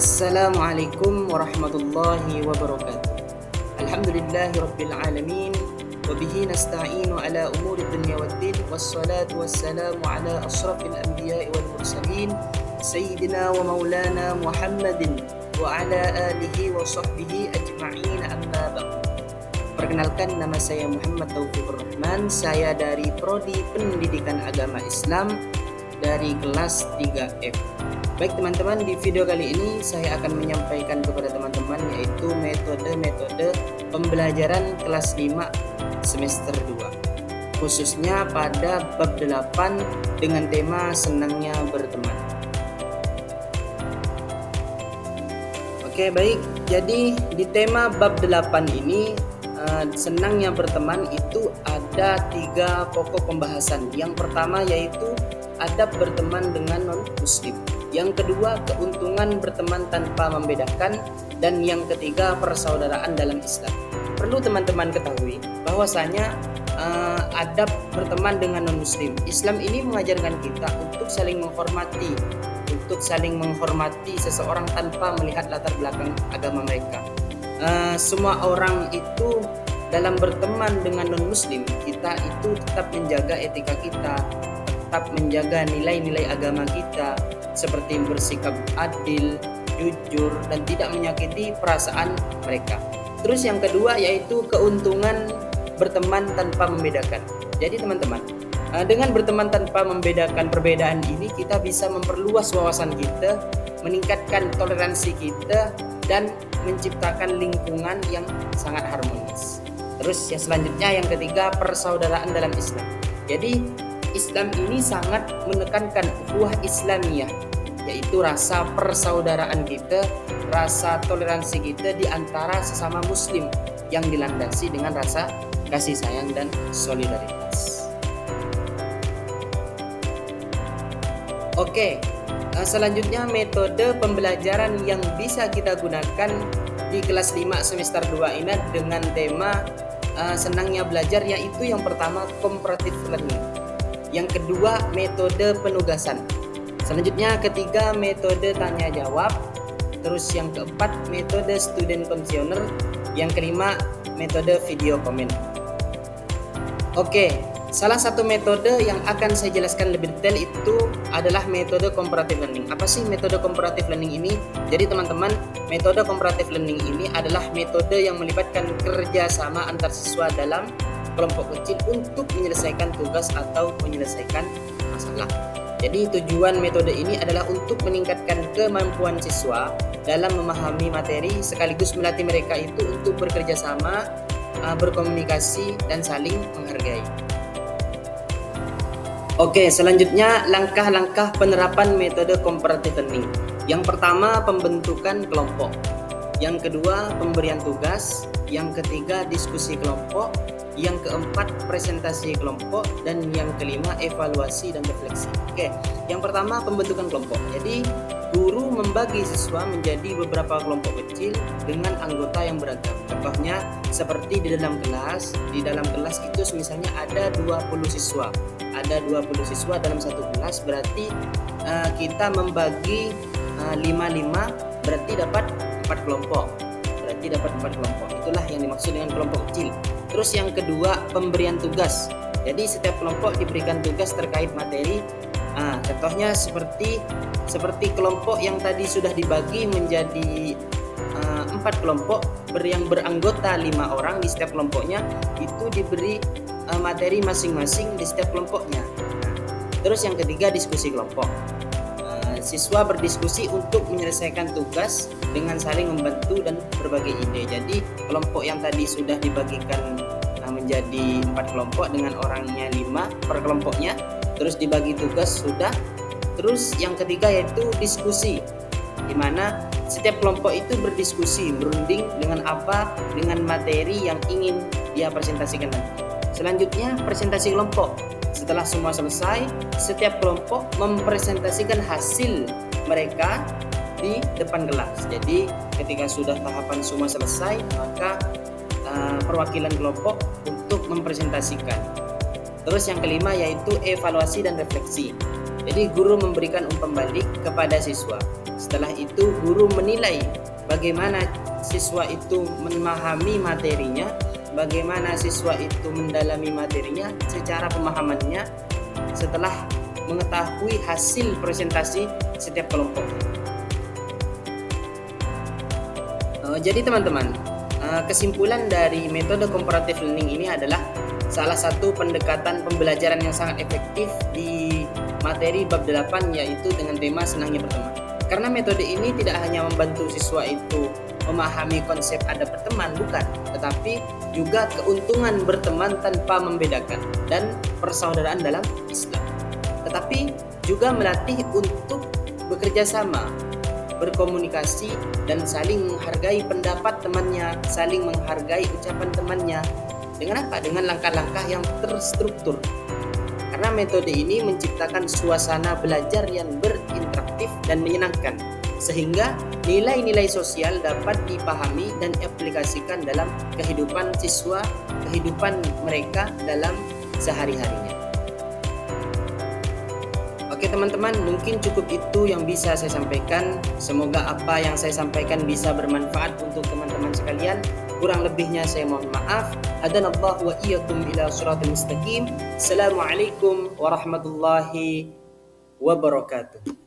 Assalamualaikum warahmatullahi wabarakatuh. Alhamdulillahi rabbil alamin wa bihi nasta'inu ala umuri dunya waddin wassalatu wassalamu ala asrafil anbiya'i wal mursalin sayyidina wa maulana Muhammadin wa ala alihi wa sahbihi ajma'in amma ba'du. Perkenalkan, nama saya Muhammad Taufikur Rahman. Saya dari Prodi Pendidikan Agama Islam dari kelas 3F. Baik teman-teman, di video kali ini saya akan menyampaikan kepada teman-teman yaitu metode-metode pembelajaran kelas 5 semester 2, khususnya pada bab 8 dengan tema senangnya berteman. Oke, baik. Jadi di tema bab 8 ini senangnya berteman itu ada 3 pokok pembahasan. Yang pertama yaitu adab berteman dengan non-muslim. Yang kedua, keuntungan berteman tanpa membedakan. Dan yang ketiga, persaudaraan dalam Islam. Perlu teman-teman ketahui bahwasanya adab berteman dengan non-muslim, Islam ini mengajarkan kita untuk saling menghormati seseorang tanpa melihat latar belakang agama mereka. Semua orang itu dalam berteman dengan non-muslim, kita itu tetap menjaga etika kita, tetap menjaga nilai-nilai agama kita, seperti bersikap adil, jujur, dan tidak menyakiti perasaan mereka. Terus yang kedua yaitu keuntungan berteman tanpa membedakan. Jadi teman-teman, dengan berteman tanpa membedakan perbedaan ini, kita bisa memperluas wawasan kita, meningkatkan toleransi kita, dan menciptakan lingkungan yang sangat harmonis. Terus yang selanjutnya, yang ketiga, persaudaraan dalam Islam. Jadi Islam ini sangat menekankan ukhuwah Islamiyah, yaitu rasa persaudaraan kita, rasa toleransi kita di antara sesama muslim yang dilandasi dengan rasa kasih sayang dan solidaritas. Oke, selanjutnya metode pembelajaran yang bisa kita gunakan di kelas 5 semester 2 ini dengan tema senangnya belajar, yaitu yang pertama comparative learning. Yang kedua, metode penugasan. Selanjutnya ketiga, metode tanya jawab. Terus yang keempat, metode student questionnaire. Yang kelima, metode video comment. Oke, salah satu metode yang akan saya jelaskan lebih detail itu adalah metode comparative learning. Apa sih metode comparative learning ini? Jadi teman-teman, metode comparative learning ini adalah metode yang melibatkan kerjasama antar siswa dalam kelompok kecil untuk menyelesaikan tugas atau menyelesaikan masalah. Jadi tujuan metode ini adalah untuk meningkatkan kemampuan siswa dalam memahami materi sekaligus melatih mereka itu untuk bekerja sama, berkomunikasi, dan saling menghargai. Oke, selanjutnya langkah-langkah penerapan metode comparative learning. Yang pertama, pembentukan kelompok. Yang kedua, pemberian tugas. Yang ketiga, diskusi kelompok. Yang keempat, presentasi kelompok. Dan yang kelima, evaluasi dan refleksi. Oke, yang pertama, pembentukan kelompok. Jadi guru membagi siswa menjadi beberapa kelompok kecil dengan anggota yang beragam. Contohnya seperti di dalam kelas. Di dalam kelas itu misalnya ada 20 siswa. Ada 20 siswa dalam satu kelas, berarti kita membagi 5-5, berarti dapat 4 kelompok. Itulah yang dimaksud dengan kelompok kecil. Terus yang kedua, pemberian tugas. Jadi setiap kelompok diberikan tugas terkait materi. Contohnya seperti kelompok yang tadi sudah dibagi menjadi 4 kelompok yang beranggota 5 orang di setiap kelompoknya, itu diberi materi masing-masing di setiap kelompoknya. Terus yang ketiga, diskusi kelompok. Siswa berdiskusi untuk menyelesaikan tugas dengan saling membantu dan berbagi ide. Jadi kelompok yang tadi sudah dibagikan menjadi 4 kelompok dengan orangnya 5 per kelompoknya, terus dibagi tugas sudah. Terus yang ketiga yaitu diskusi, di mana setiap kelompok itu berdiskusi, berunding dengan materi yang ingin dia presentasikan nanti. Selanjutnya, presentasi kelompok. Setelah semua selesai, setiap kelompok mempresentasikan hasil mereka di depan kelas. Jadi ketika sudah tahapan semua selesai, maka perwakilan kelompok untuk mempresentasikan. Terus yang kelima yaitu evaluasi dan refleksi. Jadi guru memberikan umpan balik kepada siswa. Setelah itu guru menilai bagaimana siswa itu memahami materinya, bagaimana siswa itu mendalami materinya secara pemahamannya setelah mengetahui hasil presentasi setiap kelompok. Jadi teman-teman, kesimpulan dari metode comparative learning ini adalah salah satu pendekatan pembelajaran yang sangat efektif di materi bab 8, yaitu dengan tema senangnya berteman. Karena metode ini tidak hanya membantu siswa itu memahami konsep adab berteman, bukan, tetapi juga keuntungan berteman tanpa membedakan dan persaudaraan dalam Islam. Tetapi juga melatih untuk bekerja sama, berkomunikasi, dan saling menghargai pendapat temannya, saling menghargai ucapan temannya. Dengan apa? Dengan langkah-langkah yang terstruktur. Karena metode ini menciptakan suasana belajar yang berinteraktif dan menyenangkan, sehingga nilai-nilai sosial dapat dipahami dan aplikasikan dalam kehidupan siswa, kehidupan mereka dalam sehari-harinya. Oke teman-teman, mungkin cukup itu yang bisa saya sampaikan. Semoga apa yang saya sampaikan bisa bermanfaat untuk teman-teman sekalian. Kurang lebihnya saya mohon maaf. Hadanallahu wa iyyakum ila siratal mustaqim. Assalamualaikum warahmatullahi wabarakatuh.